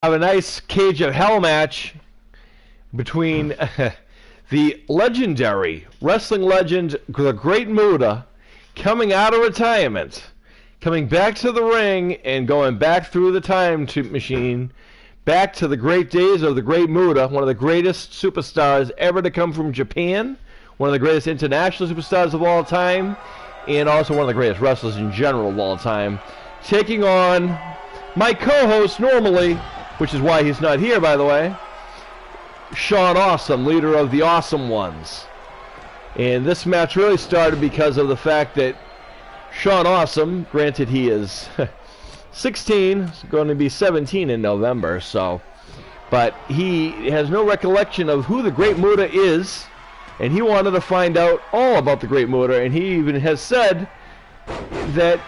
Have a nice Cage of Hell match between the legendary wrestling legend, the Great Muta, coming out of retirement, coming back to the ring and going back through the time machine, back to the great days of the Great Muta, one of the greatest superstars ever to come from Japan, one of the greatest international superstars of all time, and also one of the greatest wrestlers in general of all time, taking on my co-host normally, which is why he's not here, by the way, Shawn Awesome, leader of the Awesome Ones. And this match really started because of the fact that Shawn Awesome, granted he is 16, going to be 17 in November, but he has no recollection of who the Great Muta is, and he wanted to find out all about the Great Muta, and he even has said that,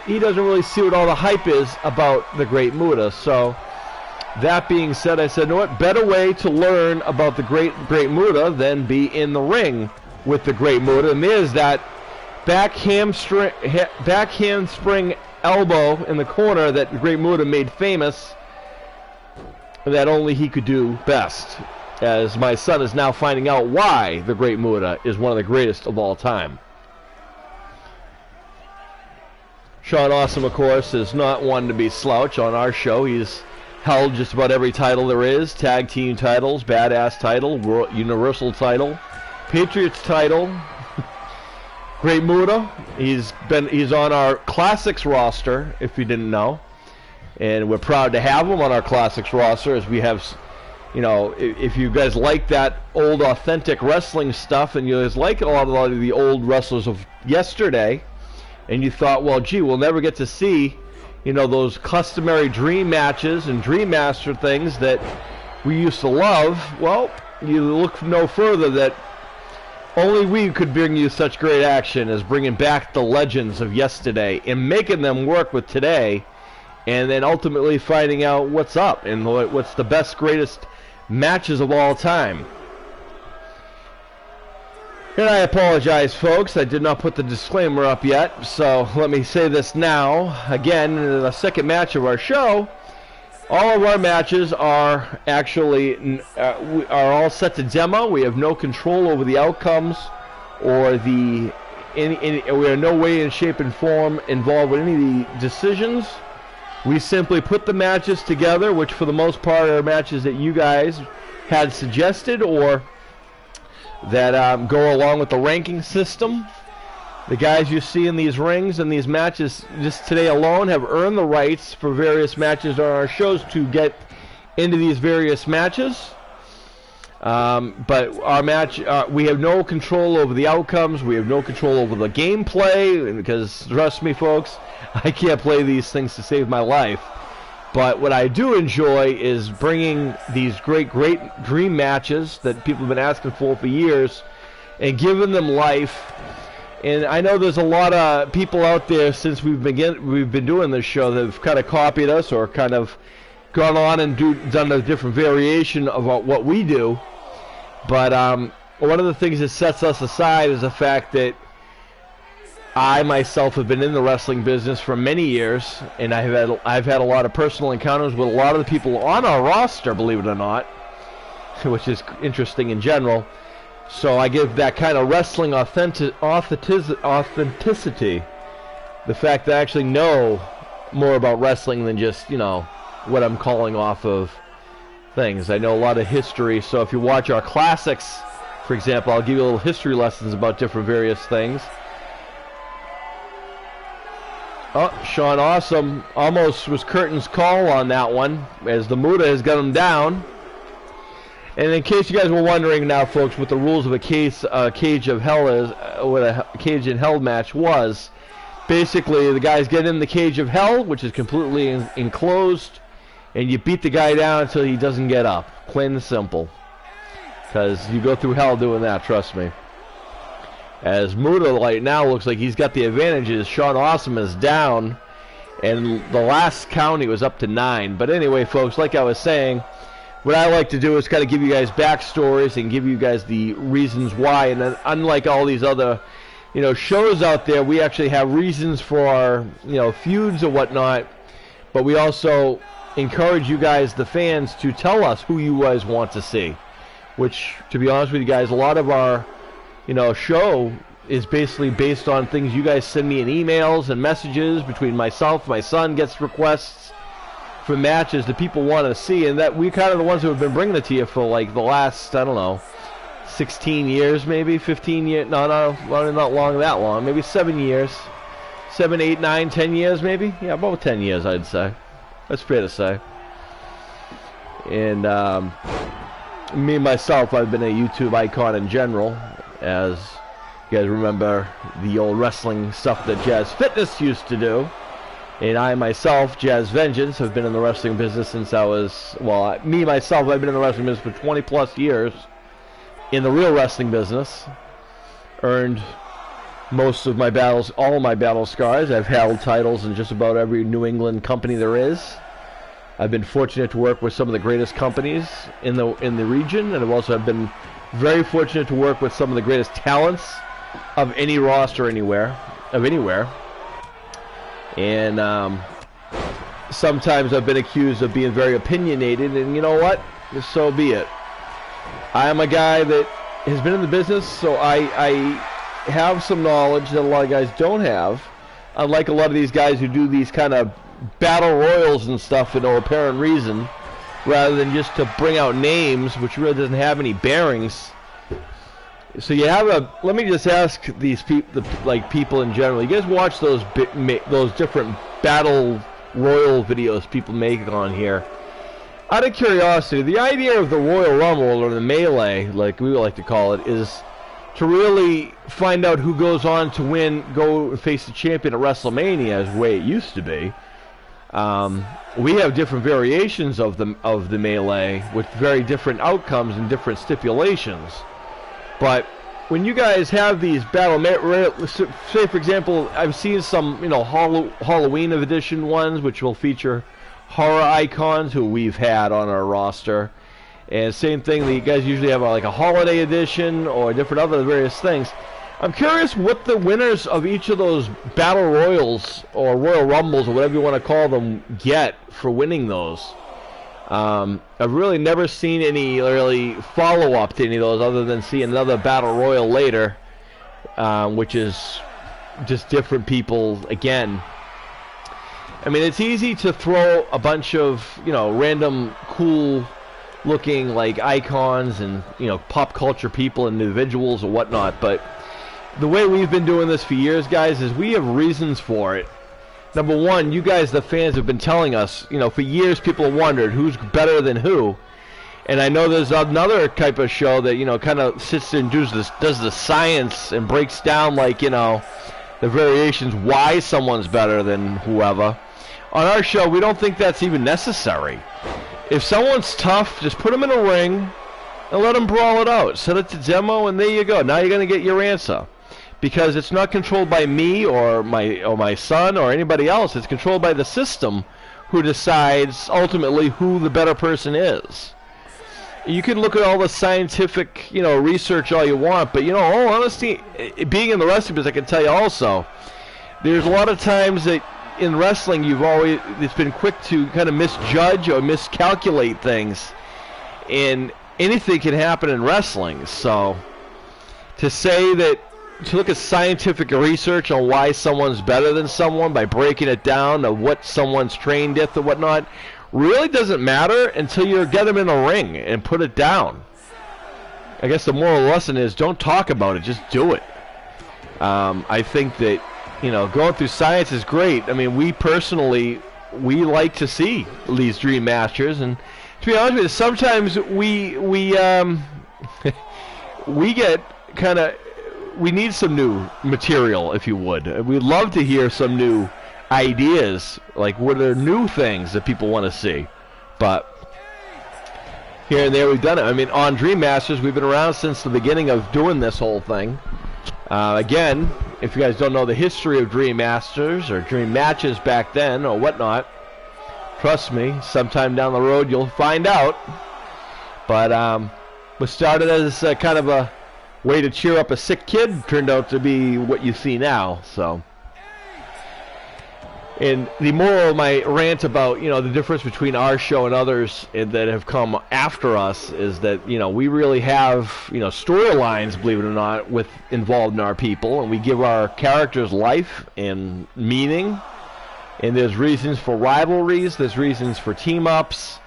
he doesn't really see what all the hype is about the Great Muta. So that being said, I said, you know what, better way to learn about the Great Muta than be in the ring with the Great Muta. And there's that back hamstring elbow in the corner that the Great Muta made famous, that only he could do best, as my son is now finding out why the Great Muta is one of the greatest of all time. Shawn Awesome, of course, is not one to be slouch on our show. He's held just about every title there is: tag team titles, badass title, universal title, Patriots title. Great Muta, he's on our Classics roster, if you didn't know, and we're proud to have him on our Classics roster, as we have, if you guys like that old authentic wrestling stuff, and you guys like a lot of the old wrestlers of yesterday, and you thought, well, gee, we'll never get to see those customary dream matches and Dream Master things that we used to love. Well, you look no further that only we could bring you such great action as bringing back the legends of yesterday and making them work with today, and then ultimately finding out what's up and what's the best, greatest matches of all time. And I apologize, folks, I did not put the disclaimer up yet, so let me say this now. Again, in the second match of our show, all of our matches are actually are all set to demo. We have no control over the outcomes or we are no way in shape and form involved with any of the decisions. We simply put the matches together, which for the most part are matches that you guys had suggested or that go along with the ranking system. The guys you see in these rings and these matches just today alone have earned the rights for various matches on our shows to get into these various matches. But our match, we have no control over the outcomes. We have no control over the gameplay, because trust me, folks, I can't play these things to save my life. But what I do enjoy is bringing these great dream matches that people have been asking for years and giving them life. And I know there's a lot of people out there since we've been doing this show that have kind of copied us or kind of gone on and done a different variation of what we do. But one of the things that sets us aside is the fact that I myself have been in the wrestling business for many years, and I've had a lot of personal encounters with a lot of the people on our roster, believe it or not, which is interesting in general. So I give that kind of wrestling authenticity, the fact that I actually know more about wrestling than just, what I'm calling off of things. I know a lot of history, so if you watch our classics, for example, I'll give you a little history lessons about different various things. Oh, Shawn Awesome almost was curtain's call on that one, as the Muta has got him down. And in case you guys were wondering now, folks, what the rules of a Cage of Hell is, what a Cage in Hell match was, basically the guys get in the Cage of Hell, which is completely enclosed, and you beat the guy down until he doesn't get up. Plain and simple. Because you go through hell doing that, trust me. As Muta right now looks like he's got the advantages. Shawn Awesome is down, and the last count he was up to 9. But anyway, folks, like I was saying, what I like to do is kind of give you guys backstories and give you guys the reasons why. And then, unlike all these other, shows out there, we actually have reasons for our, feuds or whatnot. But we also encourage you guys, the fans, to tell us who you guys want to see. Which, to be honest with you guys, a lot of our, show is basically based on things you guys send me in emails and messages. Between myself, my son gets requests for matches that people want to see, and that we're kind of the ones who have been bringing it to you for like the last, I don't know, 16 years, maybe 15 years. No, not long, maybe 7 years. 7, 8, 9, 10 years, maybe? Yeah, about 10 years, I'd say. That's fair to say. And me, myself, I've been a YouTube icon in general, as you guys remember the old wrestling stuff that Jazz Fitness used to do. And I, myself, Jazz Vengeance, have been in the wrestling business since I was, me, myself, I've been in the wrestling business for 20 plus years. In the real wrestling business. Earned most of my battles, all my battle scars. I've held titles in just about every New England company there is. I've been fortunate to work with some of the greatest companies in the region, and I've also been very fortunate to work with some of the greatest talents of any roster anywhere. And sometimes I've been accused of being very opinionated, and you know what? So be it. I am a guy that has been in the business, so I have some knowledge that a lot of guys don't have. Unlike a lot of these guys who do these kind of battle royals and stuff for no apparent reason, rather than just to bring out names, which really doesn't have any bearings. So you have let me just ask these people, people in general. You guys watch those different battle royal videos people make on here? Out of curiosity, the idea of the Royal Rumble, or the Melee, like we like to call it, is to really find out who goes on to go face the champion at WrestleMania, as the way it used to be. We have different variations of the Melee with very different outcomes and different stipulations. But when you guys have these say for example, I've seen some Halloween edition ones, which will feature horror icons who we've had on our roster, and same thing, you guys usually have like a holiday edition or different other various things. I'm curious what the winners of each of those battle royals or Royal Rumbles or whatever you want to call them get for winning those. I've really never seen any really follow-up to any of those other than see another battle royal later, which is just different people again. I mean, it's easy to throw a bunch of, random cool looking like icons and, pop culture people and individuals or whatnot, but the way we've been doing this for years, guys, is we have reasons for it. Number one, you guys, the fans, have been telling us, for years people have wondered who's better than who. And I know there's another type of show that, kind of sits there and does the science and breaks down, the variations why someone's better than whoever. On our show, we don't think that's even necessary. If someone's tough, just put them in a ring and let them brawl it out. Set it to demo, and there you go. Now you're going to get your answer. Because it's not controlled by me or my son or anybody else. It's controlled by the system, who decides ultimately who the better person is. You can look at all the scientific, research all you want, but all honesty, being in the wrestling business, I can tell you also, there's a lot of times that in wrestling it's been quick to kind of misjudge or miscalculate things, and anything can happen in wrestling. So to look at scientific research on why someone's better than someone by breaking it down to what someone's trained with or whatnot really doesn't matter until you get them in a ring and put it down. I guess the moral lesson is don't talk about it, just do it. I think that, going through science is great. I mean, we like to see these dream matches, and to be honest with you, sometimes we get kind of, we need some new material, if you would. We'd love to hear some new ideas, like what are new things that people want to see. But here and there we've done it. I mean, on Dream Masters, we've been around since the beginning of doing this whole thing. Again, if you guys don't know the history of Dream Masters or Dream Matches back then or whatnot, trust me, sometime down the road you'll find out. But we started as kind of a way to cheer up a sick kid, turned out to be what you see now. So And the moral of my rant about, the difference between our show and others that have come after us is that, we really have, storylines, believe it or not, involved in our people, and we give our characters life and meaning. And there's reasons for rivalries, there's reasons for team-ups.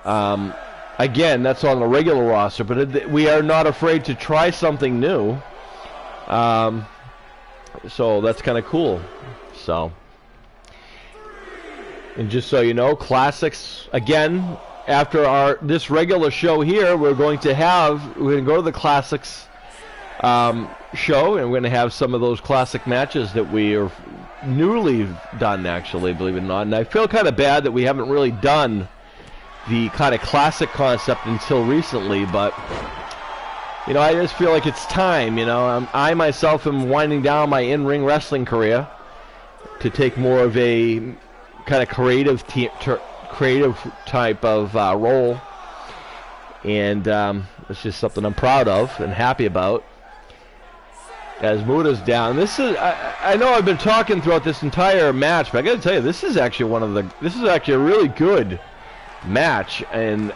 Again, that's on the regular roster, but we are not afraid to try something new. So that's kind of cool. So... And just so you know, classics, again, after this regular show here, we're going to go to the classics show, and we're going to have some of those classic matches that we are newly done, actually, believe it or not. And I feel kind of bad that we haven't really done the kind of classic concept until recently, but, I just feel like it's time, I myself am winding down my in-ring wrestling career to take more of a kind of creative type of role, and it's just something I'm proud of and happy about. As Muta's down, I know I've been talking throughout this entire match, but I got to tell you, this is actually a really good match. And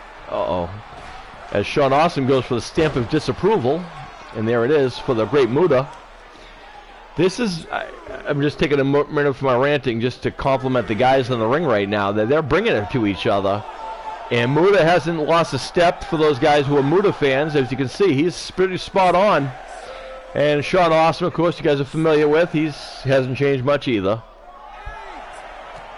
as Shawn Awesome goes for the stamp of disapproval, and there it is for the great Muta. I'm just taking a minute from my ranting just to compliment the guys in the ring right now, that they're bringing it to each other. And Muta hasn't lost a step for those guys who are Muta fans. As you can see, he's pretty spot on. And Shawn Awesome, of course, you guys are familiar with. He hasn't changed much either.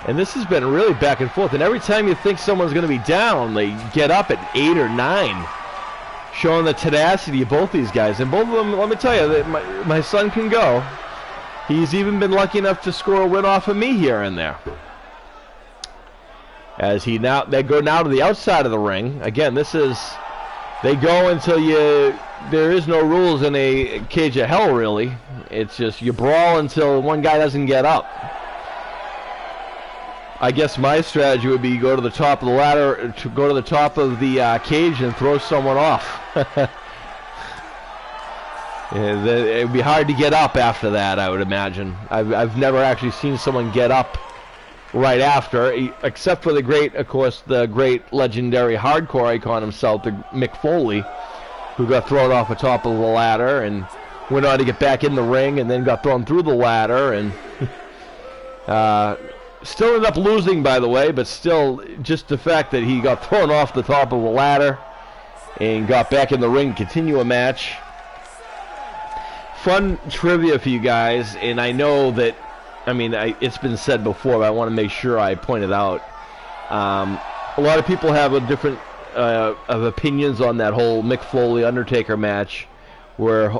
And this has been really back and forth. And every time you think someone's going to be down, they get up at 8 or 9. Showing the tenacity of both these guys. And both of them, let me tell you, that my son can go. He's even been lucky enough to score a win off of me here and there. As they go now to the outside of the ring. Again, they go until there is no rules in a cage of hell, really. It's just you brawl until one guy doesn't get up. I guess my strategy would be go to the top of the ladder, to go to the top of the cage and throw someone off. It would be hard to get up after that, I would imagine. I've never actually seen someone get up right after, except for the great legendary hardcore icon himself, the Mick Foley, who got thrown off the top of the ladder and went on to get back in the ring and then got thrown through the ladder and still ended up losing, by the way, but still just the fact that he got thrown off the top of the ladder and got back in the ring to continue a match. Fun trivia for you guys, and I know that, it's been said before, but I want to make sure I point it out. A lot of people have a different of opinions on that whole Mick Foley-Undertaker match, where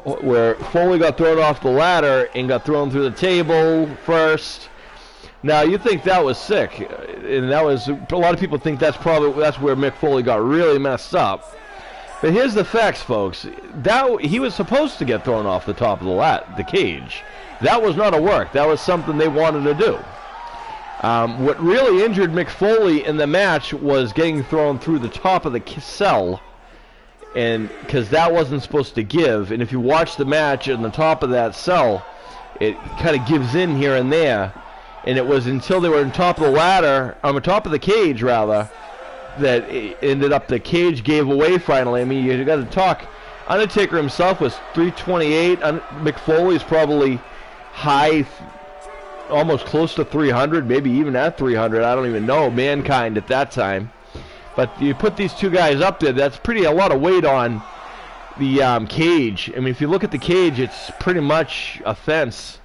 Foley got thrown off the ladder and got thrown through the table first. Now, you think that was sick, and a lot of people think that's where Mick Foley got really messed up. But here's the facts, folks. He was supposed to get thrown off the top of the cage. That was not a work. That was something they wanted to do. What really injured Mick Foley in the match was getting thrown through the top of the cell, and because that wasn't supposed to give. And if you watch the match on the top of that cell, it kind of gives in here and there. And it was until they were on top of the ladder, on the top of the cage rather, that it ended up the cage gave away finally. You got to talk. Undertaker himself was 328. Mick Foley's probably high, almost close to 300, maybe even at 300. I don't even know. Mankind at that time. But you put these two guys up there, that's a lot of weight on the cage. If you look at the cage, it's pretty much a fence.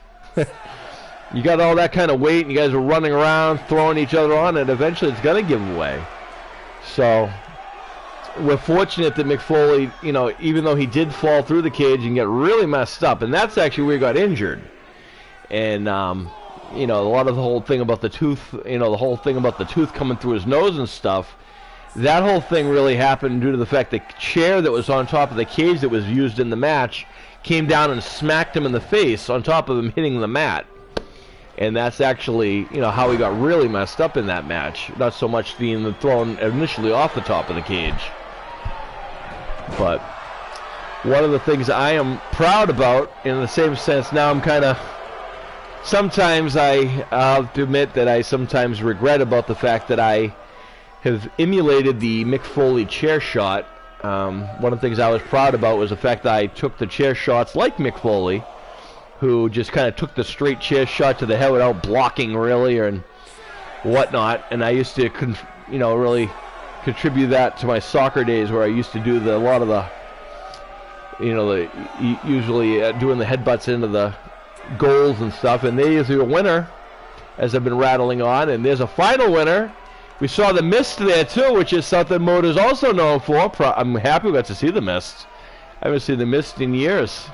You got all that kind of weight, and you guys are running around, throwing each other on, and eventually it's going to give away. So we're fortunate that Mick Foley, even though he did fall through the cage and get really messed up, and that's actually where he got injured. And, a lot of the whole thing about the tooth, the whole thing about the tooth coming through his nose and stuff, that whole thing really happened due to the fact the chair that was on top of the cage that was used in the match came down and smacked him in the face on top of him hitting the mat. And that's actually, how he got really messed up in that match. Not so much being thrown initially off the top of the cage. But one of the things I am proud about, in the same sense, now I'm kind of sometimes I'll have to admit that I sometimes regret about the fact that I have emulated the Mick Foley chair shot. One of the things I was proud about was the fact that I took the chair shots like Mick Foley, who just kind of took the straight chair shot to the head without blocking really and whatnot. And I used to, really contribute that to my soccer days, where I used to do a lot of the, usually doing the headbutts into the goals and stuff. And there's a winner, as I've been rattling on, and there's a final winner. We saw the mist there too, which is something Muta's also known for. I'm happy we got to see the mist. I haven't seen the mist in years.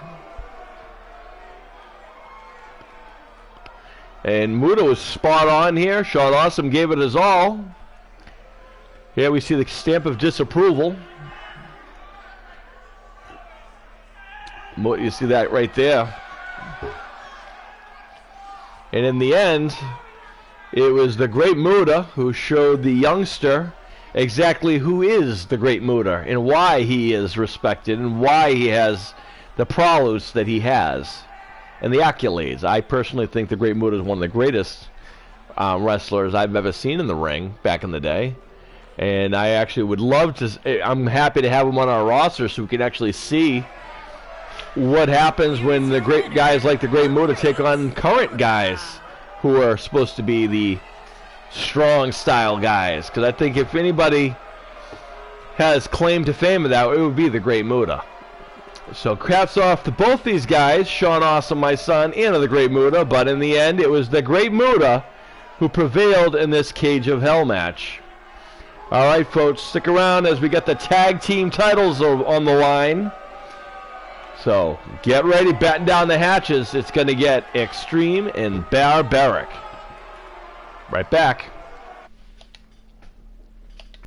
And Muta was spot on here. Shawn Awesome gave it his all. Here we see the stamp of disapproval. You see that right there. And in the end, it was the great Muta who showed the youngster exactly who is the great Muta and why he is respected and why he has the prowess that he has and the accolades. I personally think the great Muta is one of the greatest wrestlers I've ever seen in the ring back in the day. And I actually would love to, I'm happy to have him on our roster so we can actually see what happens when the great guys like the great Muta take on current guys who are supposed to be the strong style guys. Because I think if anybody has claim to fame of that, it would be the great Muta. So hats off to both these guys, Shawn Awesome, my son, and the great Muta. But in the end, it was the great Muta who prevailed in this Cage of Hell match. All right, folks, stick around as we get the tag team titles on the line. So get ready, batten down the hatches. It's going to get extreme and barbaric. Right back.